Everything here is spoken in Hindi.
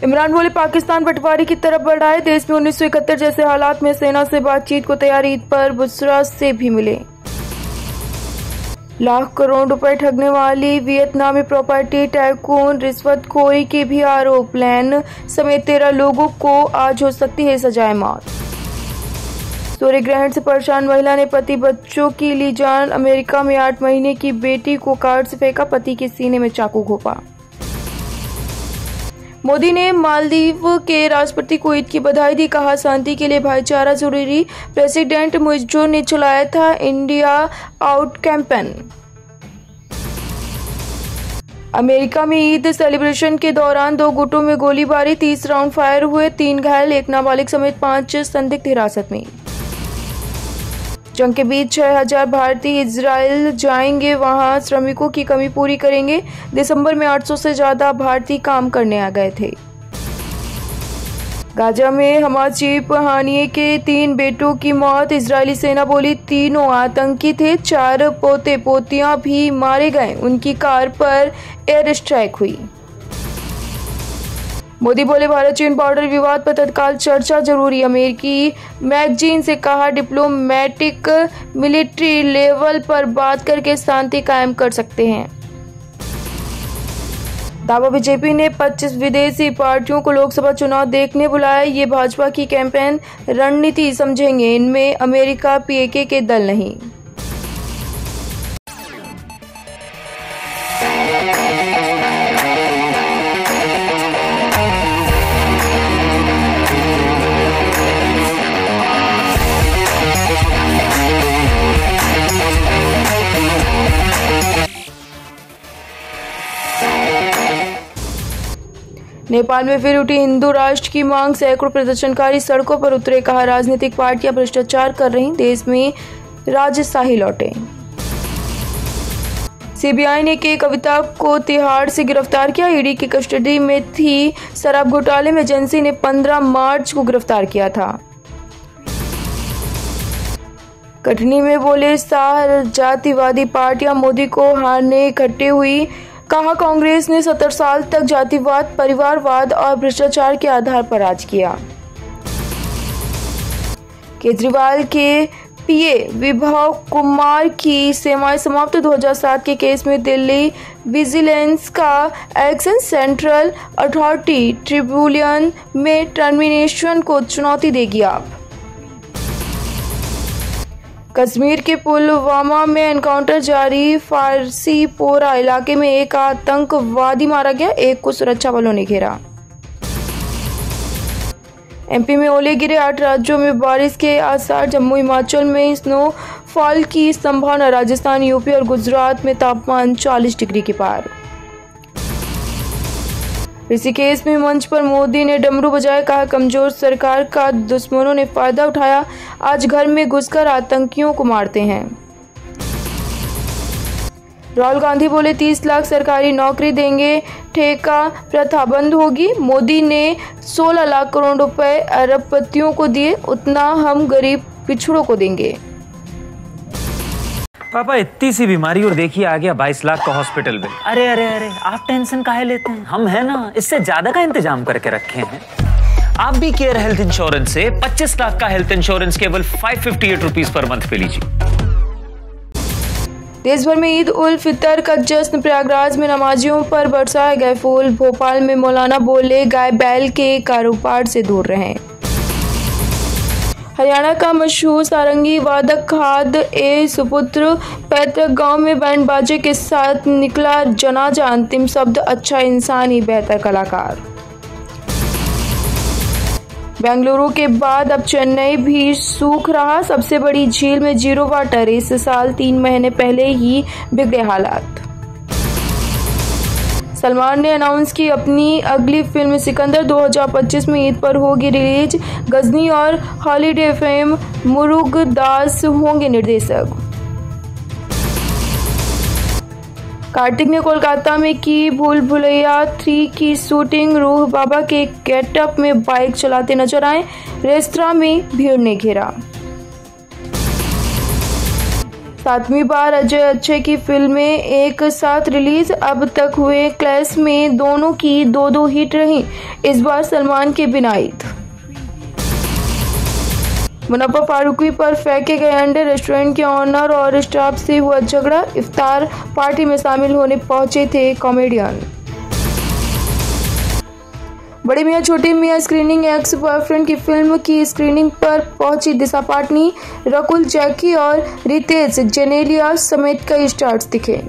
इमरान बोले पाकिस्तान बंटवारे की तरफ बढ़ा है। देश में 1971 जैसे हालात में सेना से बातचीत को तैयार, ईद पर बुशरा से भी मिले। लाख करोड़ रुपए ठगने वाली वियतनामी प्रॉपर्टी टाइकून रिश्वतखोरी के भी आरोप। प्लान समेत 13 लोगों को आज हो सकती है सजाए मौत। सूर्य ग्रहण से परेशान महिला ने पति बच्चों की ली जान। अमेरिका में 8 महीने की बेटी को कार से फेंका, पति के सीने में चाकू घोंपा। मोदी ने मालदीव के राष्ट्रपति को ईद की बधाई दी, कहा शांति के लिए भाईचारा जरूरी। प्रेसिडेंट मुइज्जो ने चलाया था इंडिया आउट कैंपेन। अमेरिका में ईद सेलिब्रेशन के दौरान 2 गुटों में गोलीबारी, 30 राउंड फायर हुए, 3 घायल, 1 नाबालिग समेत 5 संदिग्ध हिरासत में। जंग के बीच 6000 भारतीय इजराइल जाएंगे, वहां श्रमिकों की कमी पूरी करेंगे। दिसंबर में 800 से ज्यादा भारतीय काम करने आ गए थे। गाजा में हमास चीफ हानिये के 3 बेटों की मौत। इजरायली सेना बोली तीनों आतंकी थे, 4 पोते पोतियां भी मारे गए। उनकी कार पर एयर स्ट्राइक हुई। मोदी बोले भारत चीन बॉर्डर विवाद पर तत्काल चर्चा जरूरी। अमेरिकी मैगजीन से कहा डिप्लोमेटिक मिलिट्री लेवल पर बात करके शांति कायम कर सकते हैं। दावा बीजेपी ने 25 विदेशी पार्टियों को लोकसभा चुनाव देखने बुलाया। ये भाजपा की कैंपेन रणनीति समझेंगे, इनमें अमेरिका पीएके के दल नहीं। नेपाल में फिर उठी हिंदू राष्ट्र की मांग, सैकड़ों प्रदर्शनकारी सड़कों पर उतरे, कहा राजनीतिक पार्टियां भ्रष्टाचार कर रही, देश में राजशाही लौटे। सीबीआई ने के कविता को तिहाड़ से गिरफ्तार किया, ईडी की कस्टडी में थी। शराब घोटाले में एजेंसी ने 15 मार्च को गिरफ्तार किया था। कटनी में बोले शाह जातिवादी पार्टियां मोदी को हारने इकट्ठे हुई, कहा कांग्रेस ने 70 साल तक जातिवाद, परिवारवाद और भ्रष्टाचार के आधार पर राज किया। केजरीवाल के पीए विभव कुमार की सेवाएं समाप्त। 2007 के केस में दिल्ली विजिलेंस का एक्शन सेंट्रल अथॉरिटी ट्रिब्यूनल में टर्मिनेशन को चुनौती देगी। आप कश्मीर के पुलवामा में एनकाउंटर जारी, फारसीपोरा इलाके में एक आतंकवादी मारा गया, एक को सुरक्षा बलों ने घेरा। एमपी में ओले गिरे, 8 राज्यों में बारिश के आसार। जम्मू हिमाचल में स्नोफॉल की संभावना। राजस्थान, यूपी और गुजरात में तापमान 40 डिग्री के पार। ऋषिकेश में मंच पर मोदी ने डमरू बजाए, कहा कमजोर सरकार का दुश्मनों ने फायदा उठाया, आज घर में घुसकर आतंकियों को मारते हैं। राहुल गांधी बोले 30 लाख सरकारी नौकरी देंगे, ठेका प्रथा बंद होगी। मोदी ने 16 लाख करोड़ रुपए अरबपतियों को दिए, उतना हम गरीब पिछड़ों को देंगे। पापा इतनी सी बीमारी और देखिए आ गया 22 लाख का हॉस्पिटल बिल। अरे अरे अरे आप टेंशन काहे लेते हैं, हम है ना, इससे ज्यादा का इंतजाम करके रखे हैं। आप भी केयर हेल्थ इंश्योरेंस से 25 लाख का हेल्थ इंश्योरेंस केवल 558 रुपीज पर मंथ पे लीजिए। देश भर में ईद उल फितर का जश्न, प्रयागराज में नमाजियों पर बरसाए गए फूल। भोपाल में मौलाना बोले गाय बैल के कारोबार से दूर रहें। हरियाणा का मशहूर सारंगी वादक खाद ए सुपुत्र पैतृक गांव में बैंड बाजे के साथ निकला जनाजा, अंतिम शब्द अच्छा इंसान ही बेहतर कलाकार। बेंगलुरु के बाद अब चेन्नई भी सूख रहा, सबसे बड़ी झील में जीरो वाटर, इस साल 3 महीने पहले ही बिगड़े हालात। सलमान ने अनाउंस की अपनी अगली फिल्म सिकंदर 2025 में ईद पर होगी रिलीज। गजनी और हॉलीडे फेम मुरुगदास होंगे निर्देशक। कार्तिक ने कोलकाता में की भूल भुलैया 3 की शूटिंग। रूह बाबा के गेटअप में बाइक चलाते नजर आए, रेस्तरां में भीड़ ने घेरा। 7वीं बार अजय अक्षय की फिल्में एक साथ रिलीज। अब तक हुए क्लैश में दोनों की 2-2 हिट रही, इस बार सलमान की बिनाईत। मुनव्वर फारूकी पर फेंके गए अंडे, रेस्टोरेंट के ऑनर और स्टाफ से हुआ झगड़ा। इफ्तार पार्टी में शामिल होने पहुंचे थे कॉमेडियन। बड़े मियां छोटे मियां स्क्रीनिंग, एक्स बॉयफ्रेंड की फिल्म की स्क्रीनिंग पर पहुंची दिशा पाटनी, रकुल, जैकी और रितेश जेनेलिया समेत कई स्टार्स दिखे।